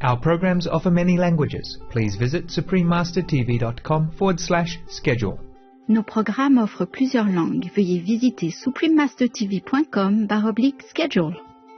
Our programs offer many languages. Please visit suprememastertv.com/schedule. Nos programmes offrent plusieurs langues. Veuillez visiter suprememastertv.com/schedule.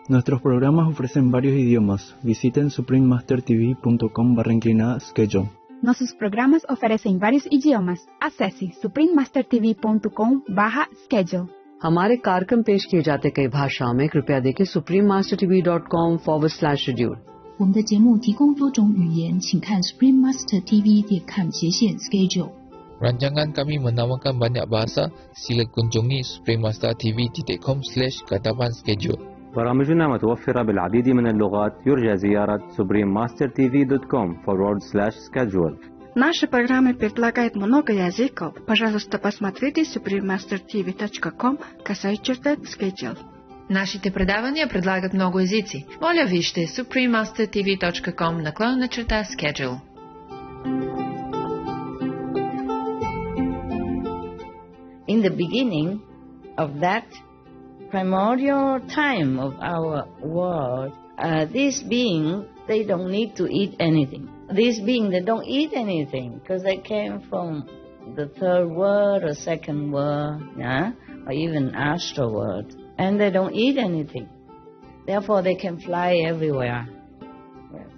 Nuestros programas ofrecen varios idiomas. Visiten suprememastertv.com/schedule. Nossos programas oferecem vários idiomas. Acesse suprememastertv.com/schedule. हमारे कार्यक्रम पेश किए जाते कई भाषाओं में कृपया देखें suprememastertv.com/schedule。我们的节目提供多种语言，请看 suprememastertv.com/schedule。Rancangan kami menawarkan banyak bahasa. Sila kunjungi suprememastertv.com/schedule. برامجنا متوفرة بالعديد من اللغات. يرجى زيارة suprememastertv.com/schedule. Наши программы предлагают много языков. Пожалуйста, посмотрите suprememastertv.com/schedule. Нашите предавания предлагат много езици. Моля вижте suprememastertv.com/schedule. In the beginning of that primordial time of our world, these beings, they don't need to eat anything. These beings, they don't eat anything because they came from the third world or second world, or even astral world. And they don't eat anything. Therefore, they can fly everywhere. Yes.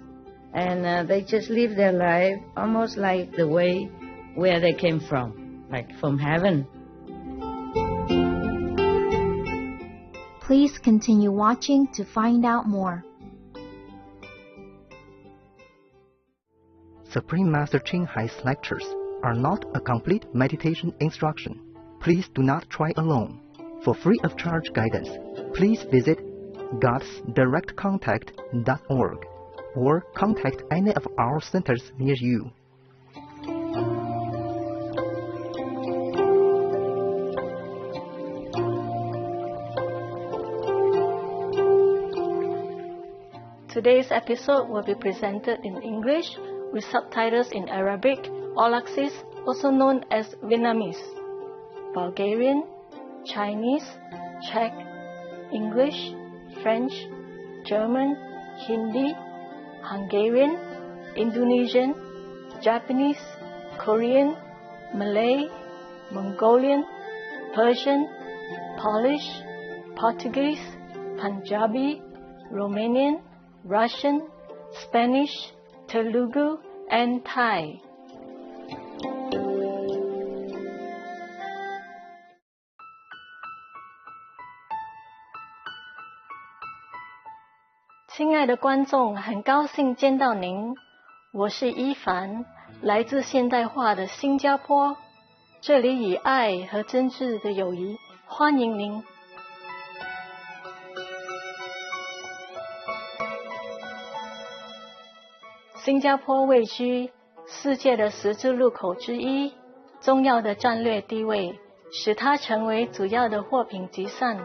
And they just live their life almost like the way where they came from, like from heaven. Please continue watching to find out more. Supreme Master Thanh Hai's lectures are not a complete meditation instruction. Please do not try alone. For free of charge guidance, please visit godsdirectcontact.org or contact any of our centers near you. Today's episode will be presented in English with subtitles in Arabic, Aulacese, also known as Vietnamese, Bulgarian, Chinese, Czech, English, French, German, Hindi, Hungarian, Indonesian, Japanese, Korean, Malay, Mongolian, Persian, Polish, Portuguese, Punjabi, Romanian, Russian, Spanish, Telugu, and Thai. "亲爱的观众，很高兴见到您。我是伊凡，来自现代化的新加坡，这里以爱和真挚的友谊欢迎您。新加坡位居世界的十字路口之一，重要的战略地位使它成为主要的货品集散、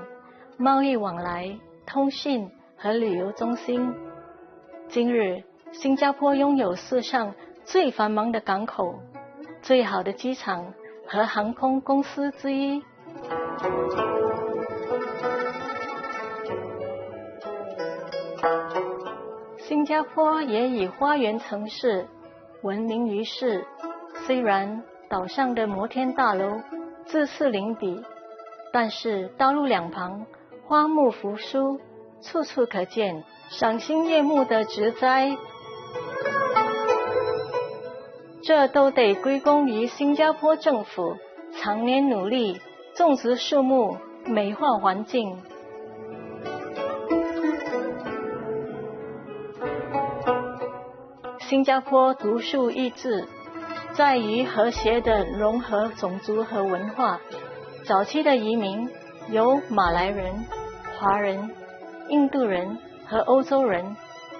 贸易往来、通讯和旅游中心。今日，新加坡拥有世上最繁忙的港口、最好的机场和航空公司之一。新加坡也以花园城市闻名于世，虽然岛上的摩天大楼自恃林底，但是道路两旁花木扶疏，处处可见赏心悦目的植栽，这都得归功于新加坡政府常年努力种植树木，美化环境。新加坡独树一帜，在于和谐的融合种族和文化。早期的移民由马来人、华人、印度人和欧洲人，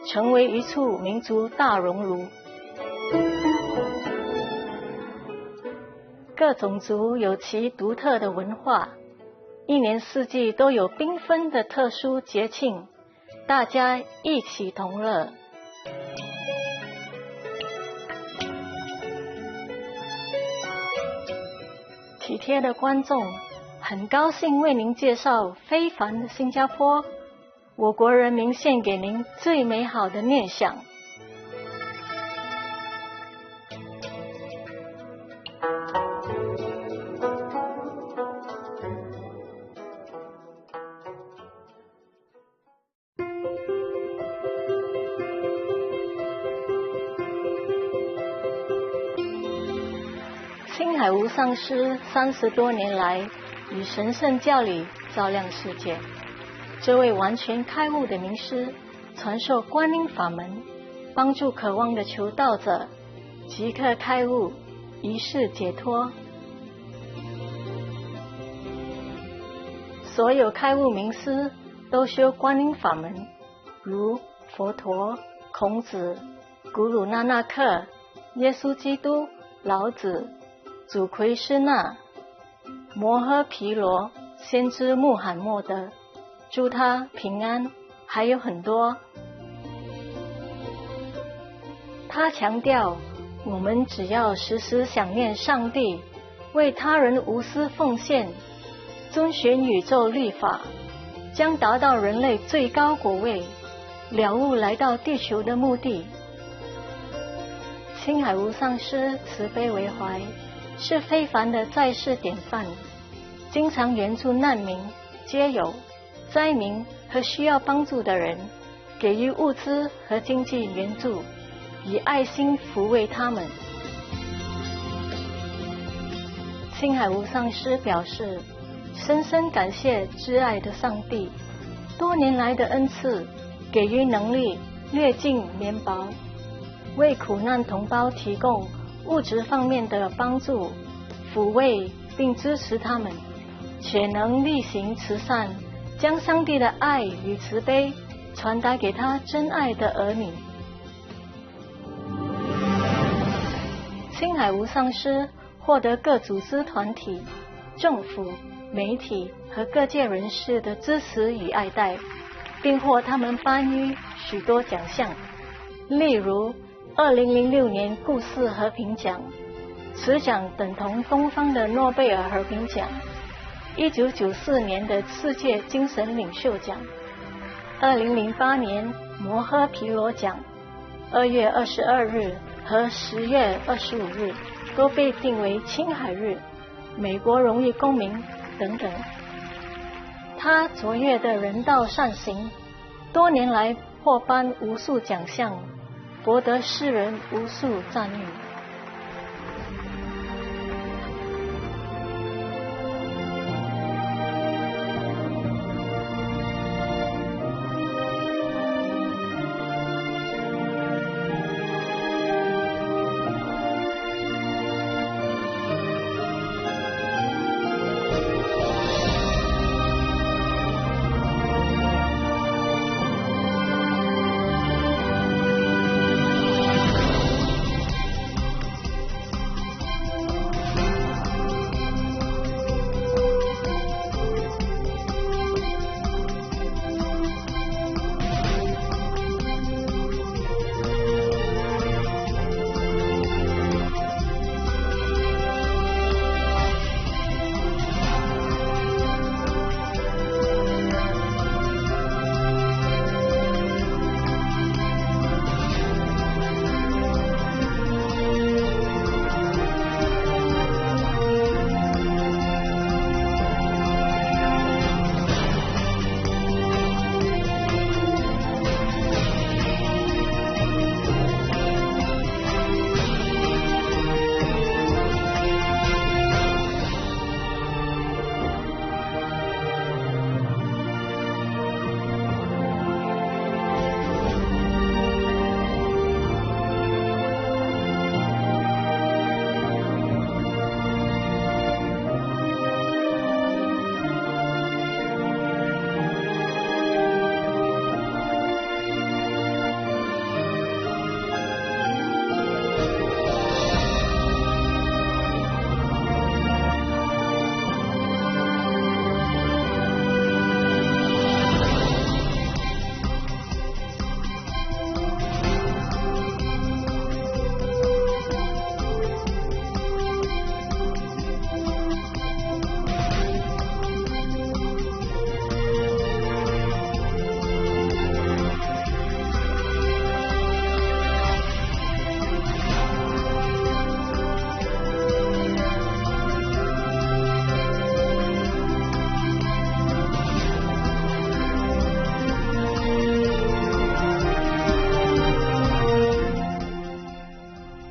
成为一处民族大熔炉。各种族有其独特的文化，一年四季都有缤纷的特殊节庆，大家一起同乐。体贴的观众，很高兴为您介绍非凡的新加坡，我国人民献给您最美好的念想。青海无上师30多年来以神圣教理照亮世界。这位完全开悟的名师传授观音法门，帮助渴望的求道者即刻开悟，一世解脱。所有开悟名师都修观音法门，如佛陀、孔子、古鲁那纳克、耶稣基督、老子、祖奎师那、摩诃毗罗、先知穆罕默德，祝他平安，还有很多。他强调，我们只要时时想念上帝，为他人无私奉献，遵循宇宙律法，将达到人类最高果位，了悟来到地球的目的。青海无上师慈悲为怀，是非凡的在世典范，经常援助难民、街友、灾民和需要帮助的人，给予物资和经济援助，以爱心抚慰他们。青海无上师表示，深深感谢挚爱的上帝多年来的恩赐，给予能力略尽绵薄，为苦难同胞提供物质方面的帮助，抚慰并支持他们，且能力行慈善，将上帝的爱与慈悲传达给他真爱的儿女。青海无上师获得各组织团体、政府、媒体和各界人士的支持与爱戴，并获他们颁予许多奖项，例如2006年故事和平奖，此奖等同东方的诺贝尔和平奖；1994年的世界精神领袖奖；2008年摩诃毗罗奖，2月22日和10月25日都被定为青海日、美国荣誉公民等等。他卓越的人道善行，多年来获颁无数奖项，博得世人无数赞誉。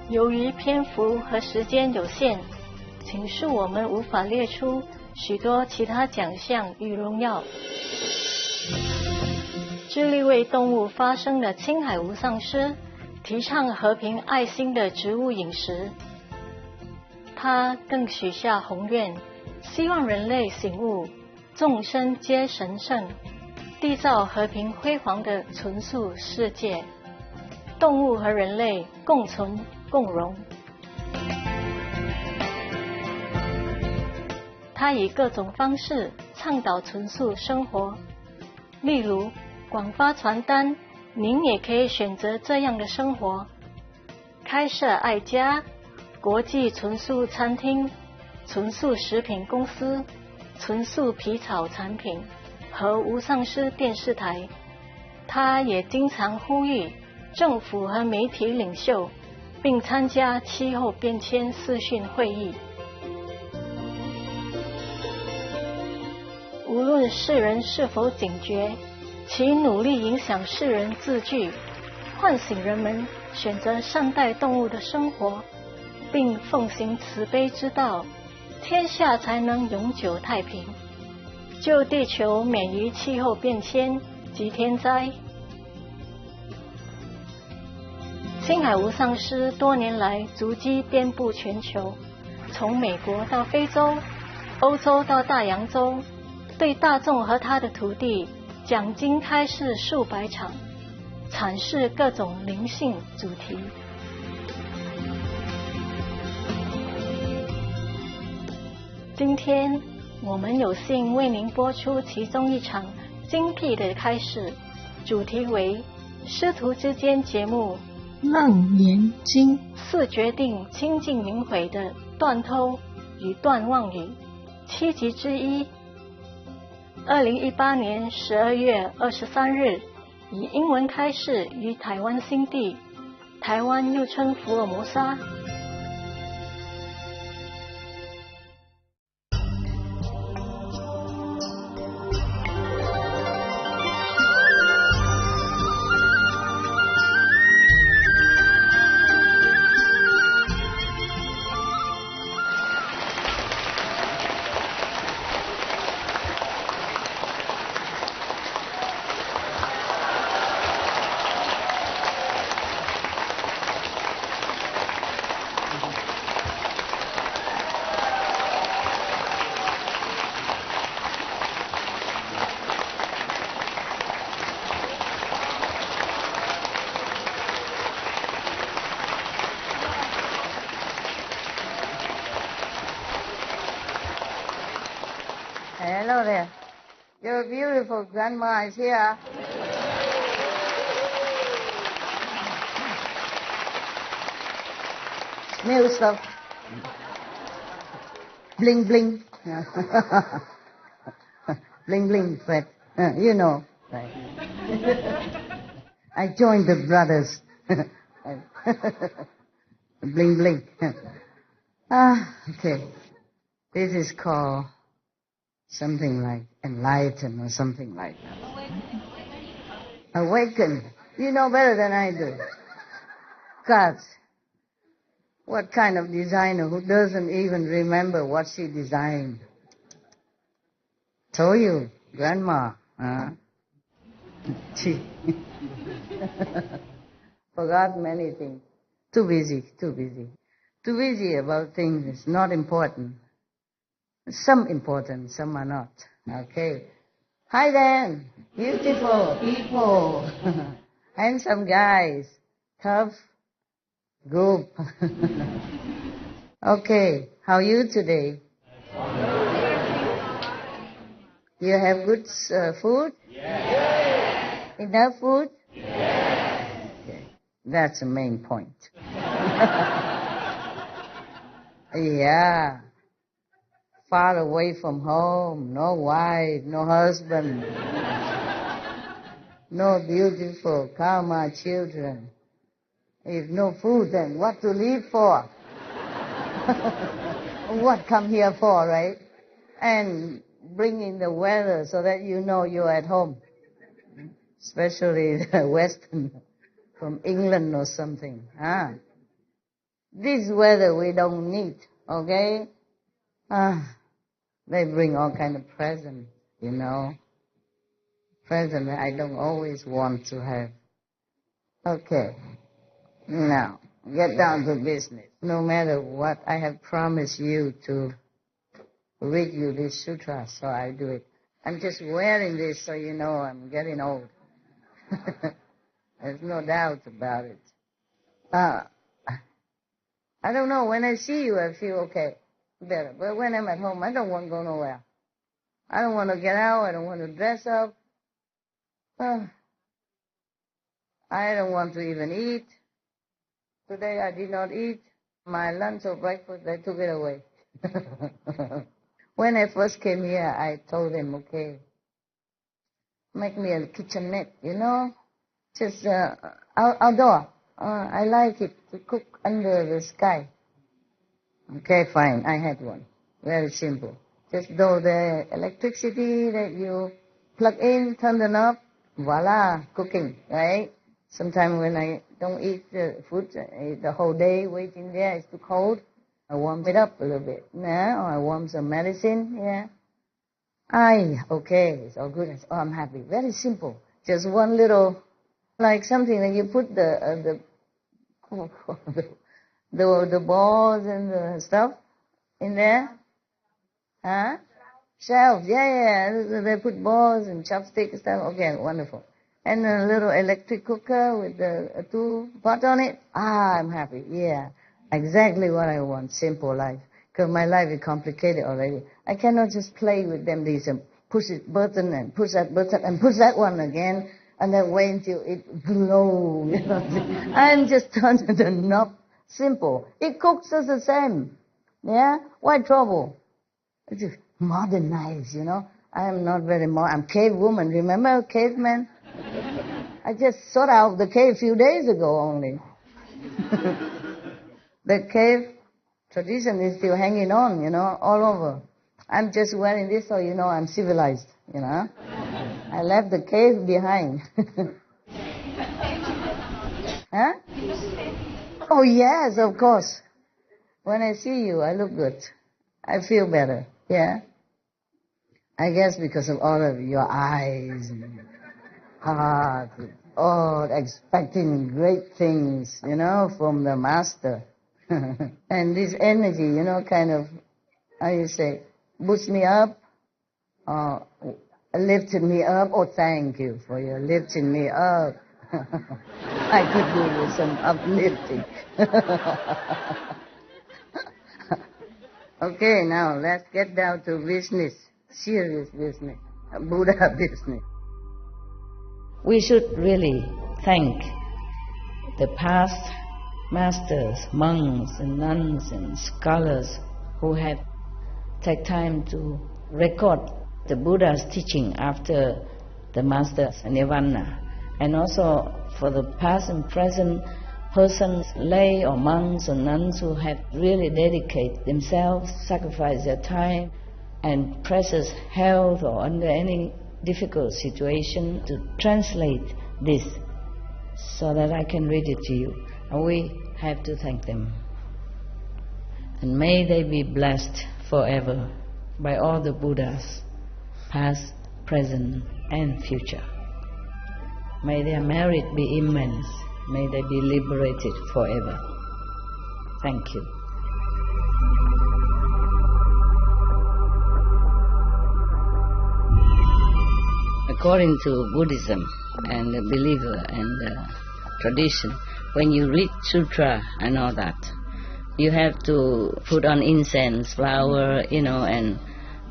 由于篇幅和时间有限，请恕我们无法列出许多其他奖项与荣耀。致力为动物发声的青海无上师，提倡和平爱心的植物饮食。他更许下宏愿，希望人类醒悟，众生皆神圣，缔造和平辉煌的纯素世界，动物和人类共存共荣。他以各种方式倡导纯素生活，例如广发传单，您也可以选择这样的生活；开设爱家、国际纯素餐厅、纯素食品公司、纯素皮草产品和无上师电视台。他也经常呼吁政府和媒体领袖，并参加气候变迁视讯会议。无论世人是否警觉，其努力影响世人自具，唤醒人们选择善待动物的生活，并奉行慈悲之道，天下才能永久太平，救地球免于气候变迁及天灾。青海无上师多年来足迹遍布全球，从美国到非洲、欧洲到大洋洲，对大众和他的徒弟讲经开示数百场，阐释各种灵性主题。今天我们有幸为您播出其中一场精辟的开示，主题为师徒之间节目楞严经4决定清净明慧的断偷与断妄语7集之一。2018年12月23日以英文开示于台湾新地，台湾又称福尔摩沙。Hello there. Your beautiful grandma is here. New stuff. Bling bling. Bling bling, Fred. You know. Right. I joined the brothers. Bling bling. Okay. This is called something like enlighten or something like that. Awaken. You know better than I do. God, what kind of designer who doesn't even remember what she designed? Told you, grandma. She forgot many things. Too busy. Too busy about things that's not important. Some important, some are not. Okay. Hi then, beautiful people, handsome guys, tough group. Okay, how are you today? You have good food? Yes. Enough food? Yes. Okay. That's the main point. Yeah. Far away from home, no wife, no husband, no beautiful karma children. If no food, then what to live for? What come here for, right? And bring in the weather so that you know you're at home. Especially the Western, from England or something. This weather we don't need, okay? They bring all kind of presents, you know. Present I don't always want to have. Okay. Now, get down to business. No matter what, I have promised you to read you this sutra, so I do it. I'm just wearing this so you know I'm getting old. There's no doubt about it. I don't know, when I see you I feel okay, better. But when I'm at home, I don't want to go nowhere. I don't want to get out, I don't want to dress up. I don't want to even eat. Today I did not eat. My lunch or breakfast, they took it away. When I first came here, I told them, okay, make me a kitchenette, you know, just outdoor. I like it to cook under the sky. Okay, fine, I had one. Very simple. Just though the electricity that you plug in, turn the knob, voila, cooking, right? Sometimes when I don't eat the food the whole day waiting there, it's too cold, I warm it up a little bit. Yeah, or I warm some medicine, yeah. Okay, it's all good. Oh, I'm happy. Very simple. Just one little, like something that you put the balls and the stuff in there. Huh? Shelf, yeah. They put balls and chopsticks and stuff. Okay, wonderful. And a little electric cooker with the 2 pots on it. I'm happy. Yeah, exactly what I want. Simple life. Because my life is complicated already. I cannot just play with them. These push it button and push that button and push that one again and then wait until it glows. You know? I'm just turning the knob. Simple. It cooks us the same. Yeah? Why trouble? It's just modernized, you know. I am not very modern. I'm cave woman. Remember caveman? I just sort out the cave a few days ago only. The cave tradition is still hanging on, you know, all over. I'm just wearing this so you know I'm civilized, you know. I left the cave behind. Huh? Oh, yes, of course. When I see you, I look good. I feel better, yeah. I guess because of all of your eyes and heart, all expecting great things, you know, from the master. And this energy, you know, kind of, how you say, boosts me up, or lifted me up. Oh, thank you for your lifting me up. I could do with some uplifting. Okay, now let's get down to business, serious business, Buddha business. We should really thank the past masters, monks and nuns and scholars who have taken time to record the Buddha's teaching after the master's nirvana, and also for the past and present persons, lay or monks or nuns who have really dedicated themselves, sacrificed their time and precious health or under any difficult situation to translate this so that I can read it to you. And we have to thank them. And may they be blessed forever by all the Buddhas, past, present and future. May their merit be immense. May they be liberated forever. Thank you. According to Buddhism and the believer and the tradition, when you read sutra and all that, you have to put on incense, flower, you know, and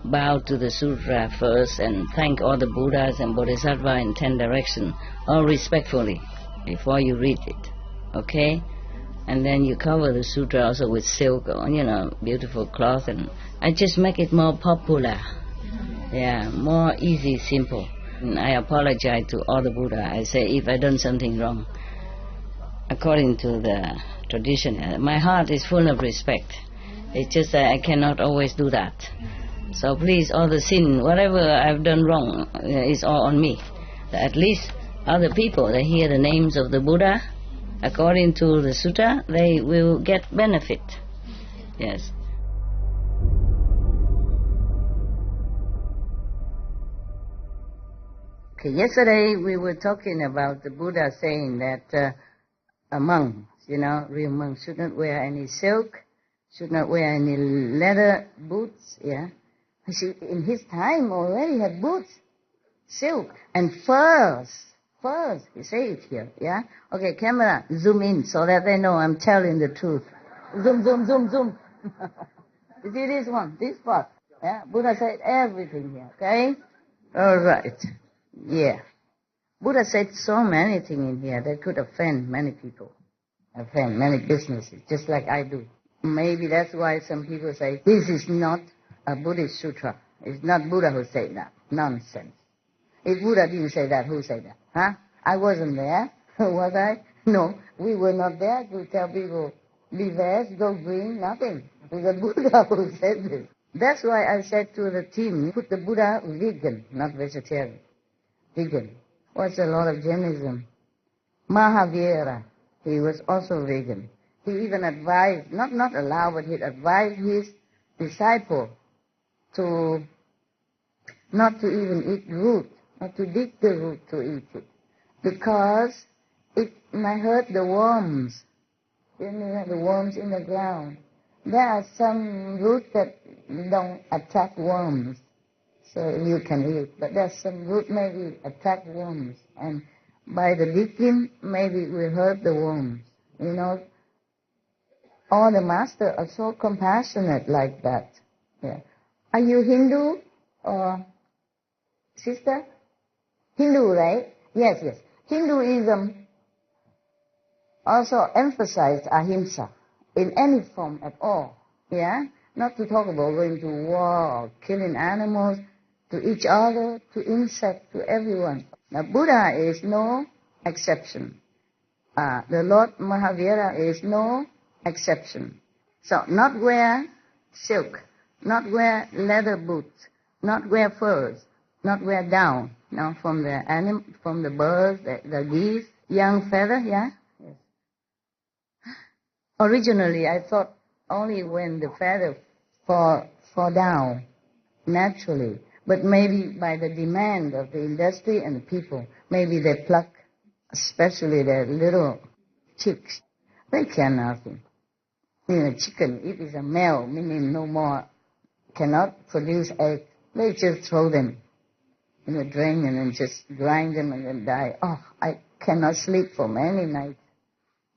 bow to the sutra first and thank all the Buddhas and Bodhisattvas in 10 directions, all respectfully, before you read it, okay? And then you cover the sutra also with silk or, you know, beautiful cloth, and I just make it more popular, yeah, more easy, simple. And I apologize to all the Buddha. I say if I done something wrong, according to the tradition, my heart is full of respect. It's just that I cannot always do that. So please, all the sin, whatever I've done wrong, is all on me. At least other people, they hear the names of the Buddha, according to the sutta, they will get benefit. Yes. Okay, yesterday we were talking about the Buddha saying that monks, real monks shouldn't wear any silk, should not wear any leather boots, yeah. In his time already had boots, silk, and furs, he say it here, yeah. Okay, camera, zoom in so that they know I'm telling the truth. Zoom. You see this one, this part, yeah. Buddha said everything here, okay. All right, yeah. Buddha said so many things in here that could offend many people, offend many businesses, just like I do. Maybe that's why some people say, this is not a Buddhist sutra. It's not Buddha who said that. Nonsense. If Buddha didn't say that, who said that? Huh? I wasn't there. Was I? No, we were not there to tell people, be vast, go green, nothing. It was the Buddha who said this. That's why I said to the team, put the Buddha vegan, not vegetarian. Vegan. What's a lot of Jainism? Mahavira, he was also vegan. He even advised, not allowed, but he advised his disciple to not to even eat root, not to dig the root to eat it, because it might hurt the worms. You know, the worms in the ground. There are some roots that don't attract worms, so you can eat. But there's some root maybe attract worms, and by the digging, maybe it will hurt the worms. You know, all the masters are so compassionate like that. Yeah. Are you Hindu or sister? Hindu, right? Yes. Hinduism also emphasizes ahimsa in any form at all. Yeah? Not to talk about going to war or killing animals, to each other, to insects, to everyone. Now Buddha is no exception. The Lord Mahavira is no exception. So not wear silk, not wear leather boots, not wear furs, not wear down, from the birds, the geese, young feather, yeah? Yes. Originally I thought only when the feather fall down naturally, but maybe by the demand of the industry and the people, maybe they pluck, especially the little chicks. They care nothing. Chicken, if it's a male, meaning no more, cannot produce eggs, they just throw them in the drain and then just grind them and then die. Oh, I cannot sleep for many nights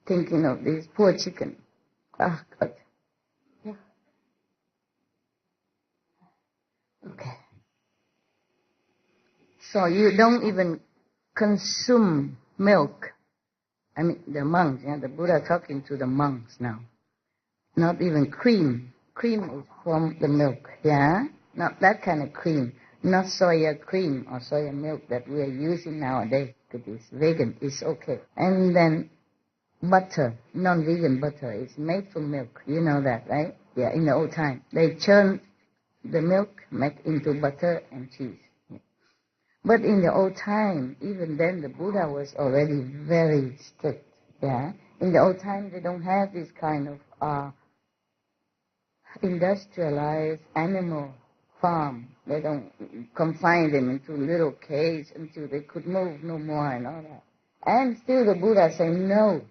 thinking of this poor chicken. Oh, God. Yeah. Okay. So you don't even consume milk. I mean, the monks, the Buddha talking to the monks now. Not even cream. Cream is from the milk, yeah? Not that kind of cream. Not soya cream or soya milk that we are using nowadays. It is vegan, it's okay. And then butter, non-vegan butter, is made from milk. You know that, right? Yeah, in the old time. They churn the milk, make into butter and cheese. But in the old time, even then, the Buddha was already very strict, yeah? In the old time, they don't have this kind of industrialized animal farm. They don't confine them into little cages until they could move no more and all that. And still the Buddha say no.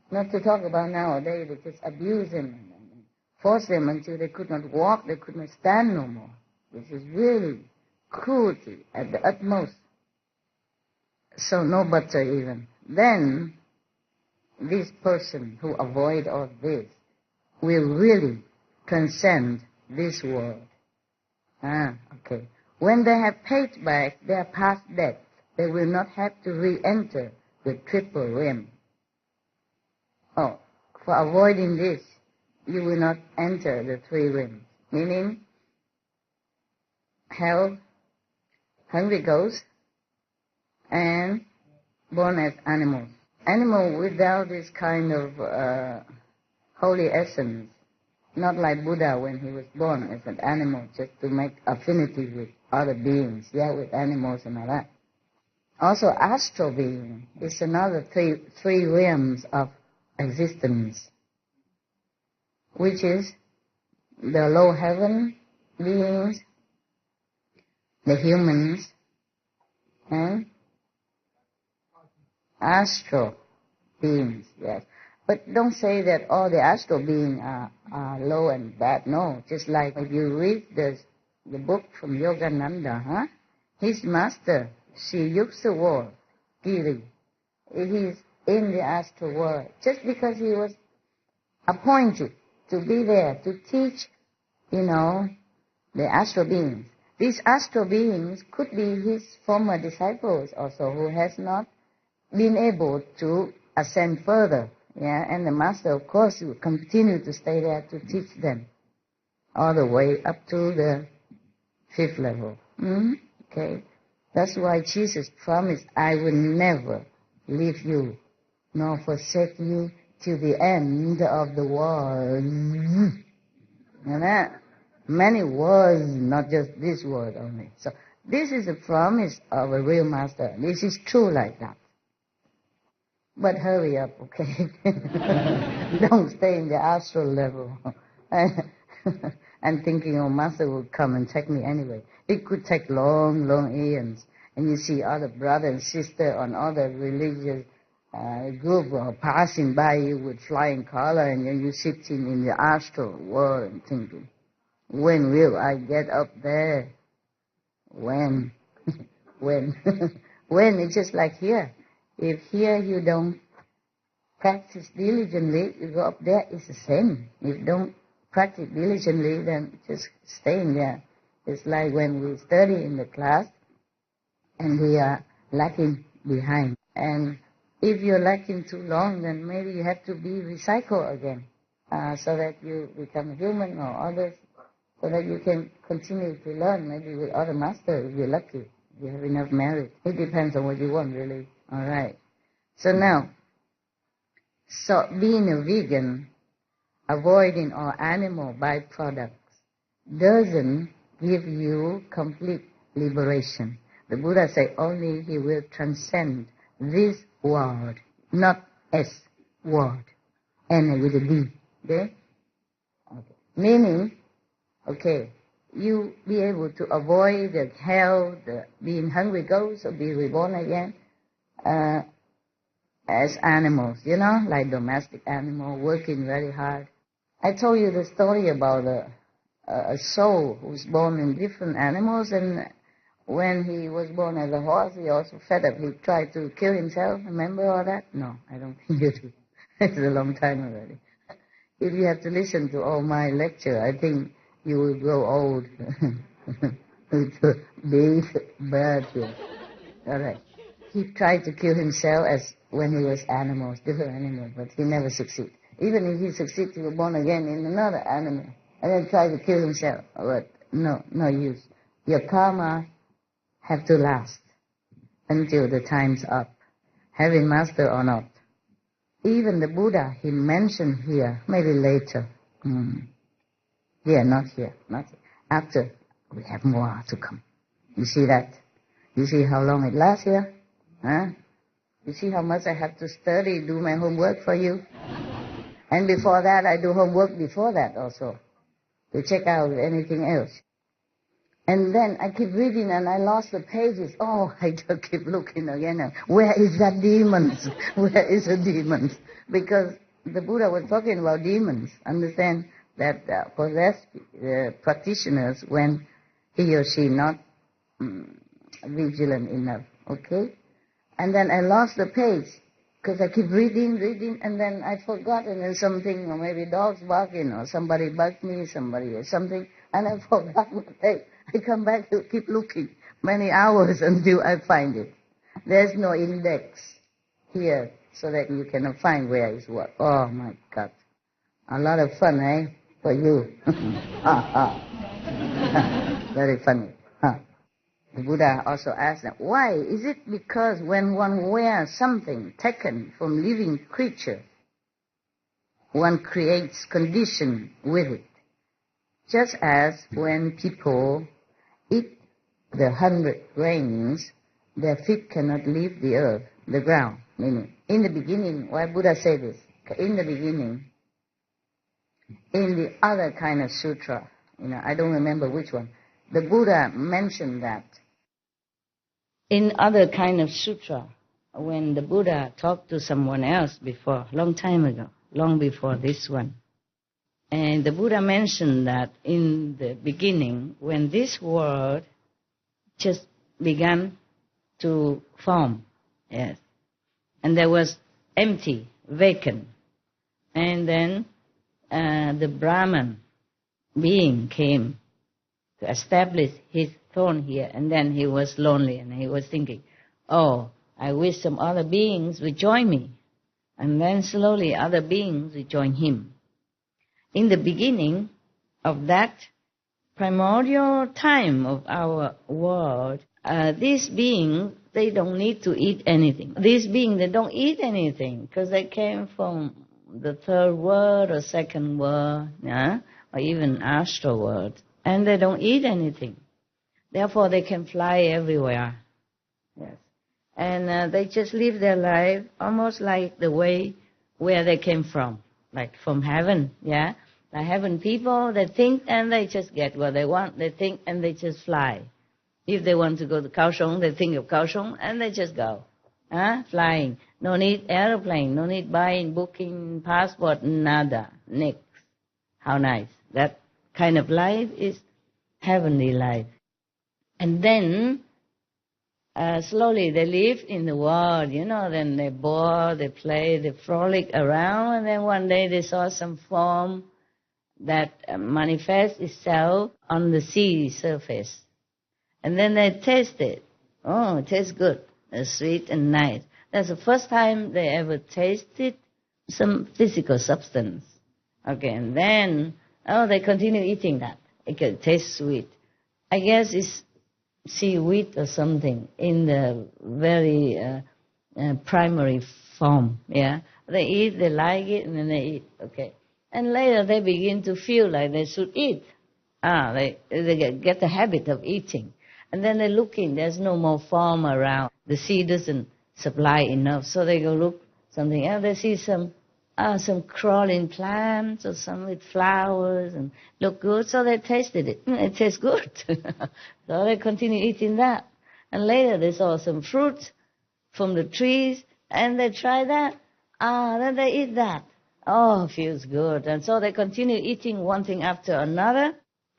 Not to talk about nowadays, they just abuse them and force them until they could not walk, they could not stand no more. This is really cruelty at the utmost. So no butter even. Then this person who avoid all this will really transcend this world. Okay. When they have paid back their past debt, they will not have to re-enter the triple realm. Oh, for avoiding this, you will not enter the three realms, meaning hell, hungry ghosts, and born as animals. Animal without this kind of holy essence, not like Buddha when he was born as an animal, just to make affinity with other beings, with animals and all that. Also, astral being is another three realms of existence, which is the low heaven beings, the humans and astral beings, yes. But don't say that all the astral beings are low and bad. No, just like if you read the book from Yogananda, his master, Sri Yuksa world, Giri, he's in the astral world. Just because he was appointed to be there to teach, the astral beings. These astral beings could be his former disciples also who has not been able to ascend further. Yeah, and the master, of course, will continue to stay there to teach them all the way up to the 5th level. Okay, that's why Jesus promised, I will never leave you nor forsake you till the end of the world. And that many words, not just this word only. So this is a promise of a real master. This is true like that. But hurry up, okay? Don't stay in the astral level and thinking, master will come and take me anyway. It could take long, long eons. And you see other brother and sister on other religious group passing by you with flying color, and you're sitting in the astral world and thinking, when will I get up there? When? When? When? It's just like here. If here you don't practice diligently, you go up there, it's the same. If you don't practice diligently, then just staying there. It's like when we study in the class and we are lacking behind. And if you're lacking too long, then maybe you have to be recycled again so that you become a human or others, so that you can continue to learn, maybe with other masters if you're lucky, if you have enough merit. It depends on what you want, really. All right. So now, being a vegan, avoiding all animal byproducts, doesn't give you complete liberation. The Buddha said only he will transcend this world, not S world, and with a D. Okay? Meaning, you be able to avoid the hell, the being hungry ghosts, or be reborn again as animals, like domestic animal, working very hard. I told you the story about a soul who's born in different animals, and when he was born as a horse, he also fed up. He tried to kill himself. Remember all that? No, I don't think you do. It's a long time already. If you have to listen to all my lecture, I think you will grow old. It's a big, bad thing. All right. He tried to kill himself as when he was different animals, but he never succeeded. Even if he succeeded, he was born again in another animal, and then tried to kill himself. But no use. Your karma have to last until the time's up, having master or not. Even the Buddha, he mentioned here, maybe later. Yeah, not here. After, we have more to come. You see that? You see how long it lasts here? Huh? You see how much I have to study, do my homework for you? And before that, I do homework before that also, to check out anything else. And then I keep reading and I lost the pages. Oh, I just keep looking again. Where is that demons? Where is the demons? Because the Buddha was talking about demons. Understand that possessed practitioners when he or she not vigilant enough. Okay? And then I lost the page because I keep reading, and then I forgot, and then something, or maybe dogs barking, or somebody bugged me, somebody or something, and I forgot the page. I come back to keep looking many hours until I find it. There's no index here so that you cannot find where is what. Oh my God. A lot of fun, eh? For you. Very funny. The Buddha also asked them, why? Is it because when one wears something taken from living creature, one creates condition with it? Just as when people eat the 100 grains, their feet cannot leave the earth, the ground. Meaning, in the beginning, why Buddha say this? In the beginning, in the other kind of sutra, I don't remember which one, the Buddha mentioned that. In other kind of sutra, when the Buddha talked to someone else before, long time ago, long before this one, and the Buddha mentioned that in the beginning, when this world just began to form, yes, and there was empty, vacant, and then the Brahman being came to establish his throne here, and then he was lonely, and he was thinking, oh, I wish some other beings would join me. And then slowly other beings would join him. In the beginning of that primordial time of our world, these beings, they don't need to eat anything. These beings, they don't eat anything because they came from the third world or second world, yeah? Or even astral world. And they don't eat anything. Therefore, they can fly everywhere. Yes. And they just live their life almost like the way where they came from, like from heaven, yeah? The heaven people, they think and they just get what they want. They think and they just fly. If they want to go to Kaohsiung, they think of Kaohsiung and they just go. Flying. No need airplane, no need buying, booking, passport, nada. Nix. How nice. That kind of life is heavenly life. And then slowly they live in the world, then they bore, they play, they frolic around, and then one day they saw some form that manifests itself on the sea surface. And then they taste it. Oh, it tastes good. It's sweet and nice. That's the first time they ever tasted some physical substance. Okay, and then, they continue eating that. It tastes sweet. I guess it's seaweed or something in the very primary form, yeah. They eat, they like it, and then they eat, okay. And later they begin to feel like they should eat. They get the habit of eating. And then they look in, there's no more form around. The sea doesn't supply enough, so they go look something else. They see some crawling plants or some with flowers and look good, so they tasted it. It tastes good. So they continue eating that. And later they saw some fruit from the trees and they try that. Then they eat that. Oh, feels good. And so they continue eating one thing after another.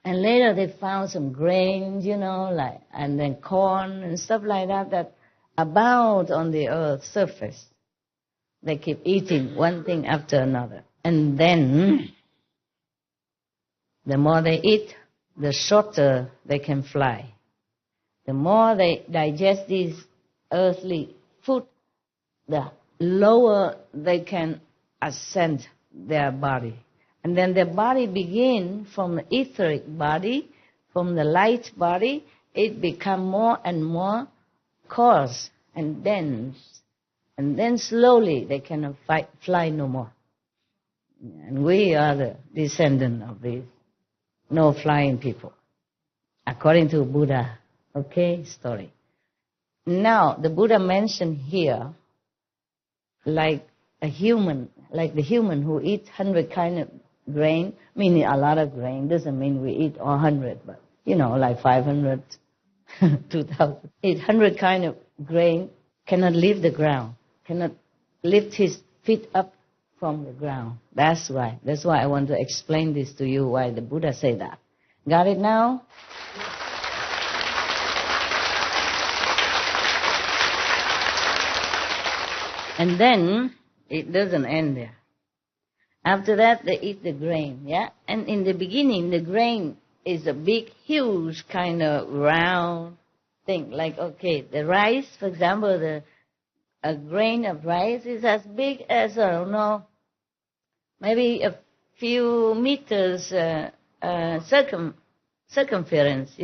And later they found some grains, and then corn and stuff like that abound on the earth's surface. They keep eating one thing after another. And then, the more they eat, the shorter they can fly. The more they digest these earthly food, the lower they can ascend their body. And then their body begin from the etheric body, from the light body, it become more and more coarse and dense. And then slowly they cannot fly no more. And we are the descendant of these no flying people, according to Buddha. Okay, story. Now, the Buddha mentioned here, like the human who eats 100 kind of grain, meaning a lot of grain, doesn't mean we eat all 100, but, like 500, 2,000. 800 kind of grain cannot leave the ground, cannot lift his feet up from the ground. That's why I want to explain this to you, why the Buddha said that. Got it now? And then, it doesn't end there. After that, they eat the grain, yeah? And in the beginning, the grain is a big, huge kind of round thing. Like, okay, the rice, for example, a grain of rice is as big as, I don't know, maybe a few meters circumference,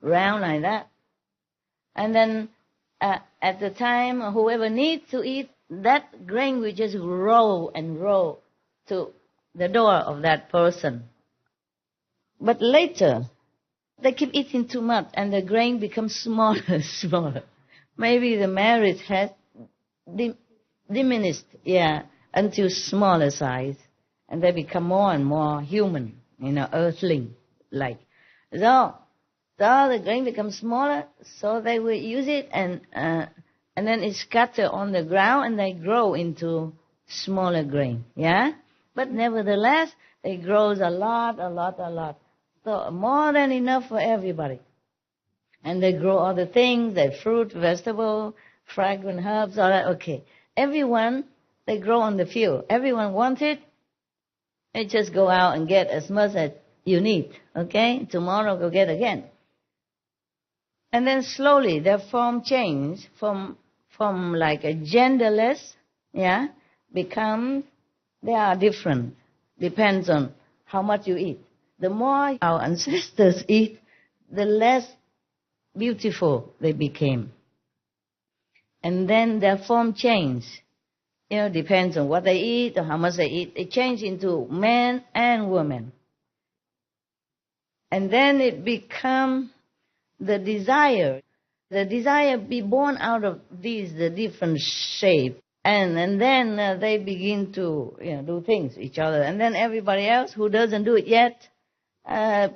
round like that. And then at the time, whoever needs to eat, that grain will just roll and roll to the door of that person. But later, they keep eating too much and the grain becomes smaller and smaller. Maybe the marriage has diminished, until smaller size. And they become more and more human, earthling-like. So, So the grain becomes smaller, so they will use it, and then it's scattered on the ground, and they grow into smaller grain. Yeah, but nevertheless, it grows a lot. So more than enough for everybody. And they grow other things, like fruit, vegetable, fragrant herbs, all that. Okay, everyone, they grow on the field. Everyone wants it. They just go out and get as much as you need. Okay, tomorrow go get again. And then slowly their form change from like a genderless, yeah, becomes, they are different. Depends on how much you eat. The more our ancestors eat, the less beautiful they became. And then their form change. Depends on what they eat or how much they eat. They change into men and women. And then it becomes the desire be born out of the different shape. And then they begin to do things to each other. And then everybody else who doesn't do it yet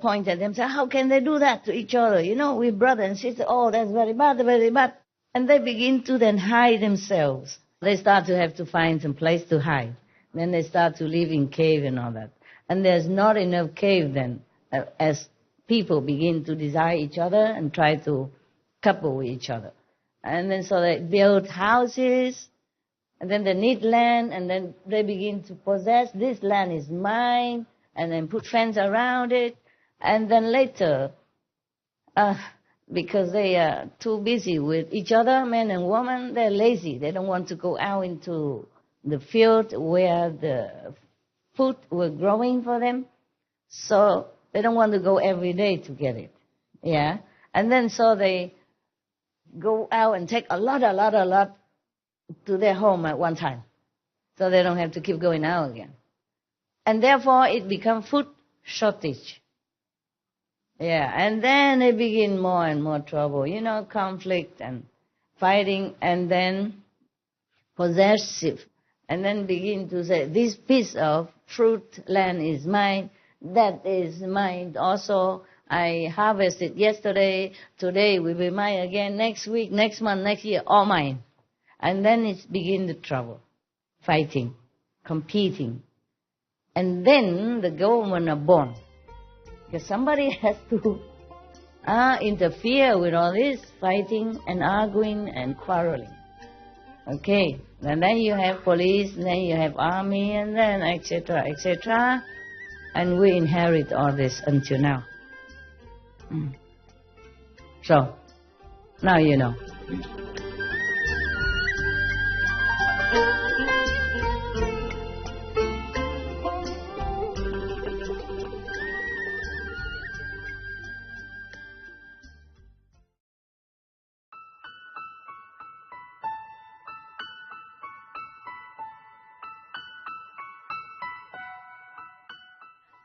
point at them, say, how can they do that to each other? We're brother and sister. Oh, that's very bad, very bad. And they begin to then hide themselves. They start to have to find some place to hide. Then they start to live in cave and all that. And there's not enough cave then, as people begin to desire each other and try to couple with each other. And then so they build houses, and then they need land, and then they begin to possess, this land is mine, and then put fence around it. And then later, because they are too busy with each other, men and women, they're lazy. They don't want to go out into the field where the food were growing for them. So they don't want to go every day to get it. Yeah. And then so they go out and take a lot to their home at one time. So they don't have to keep going out again. And therefore it becomes food shortage. Yeah, and then they begin more and more trouble, conflict and fighting, and then possessive, and then begin to say, this piece of fruit land is mine, that is mine also, I harvested yesterday, today will be mine again, next week, next month, next year, all mine. And then it begins the trouble, fighting, competing. And then the government are born. Because somebody has to interfere with all this fighting and arguing and quarreling. Okay, and then you have police, and then you have army, and then etc., etc. And we inherit all this until now. So, now you know.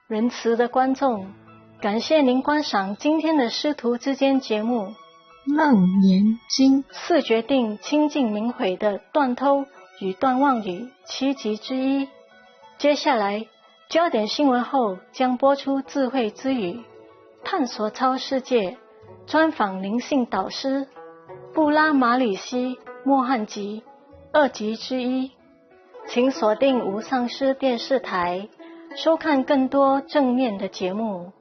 仁慈的观众，感谢您观赏今天的师徒之间节目《楞严经》四决定清净明慧的断偷与断妄语7集之一。接下来焦点新闻后将播出智慧之语，探索超世界，专访灵性导师布拉马里西莫汉吉2集之一。请锁定无上师电视台，收看更多正面的节目。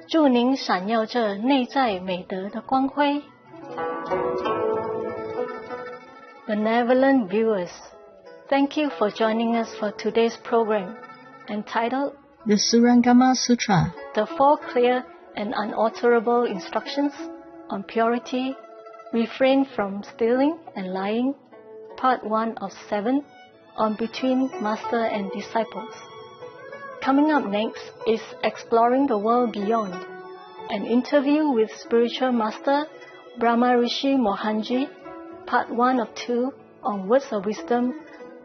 祝您闪耀着内在美德的光辉。Benevolent viewers, thank you for joining us for today's program, entitled The Surangama Sutra, The Four Clear and Unalterable Instructions on Purity, Refrain from Stealing and Lying, Part 1 of 7, on Between Master and Disciples. Coming up next is Exploring the World Beyond, an interview with Spiritual Master Brahma Rishi Mohanji, Part 1 of 2 on Words of Wisdom,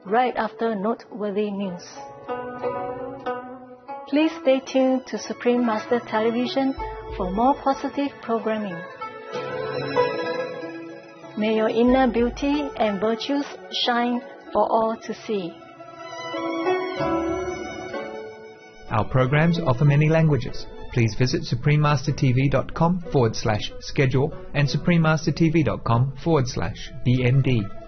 right after noteworthy news. Please stay tuned to Supreme Master Television for more positive programming. May your inner beauty and virtues shine for all to see. Our programs offer many languages. please visit suprememastertv.com/schedule and suprememastertv.com/BMD.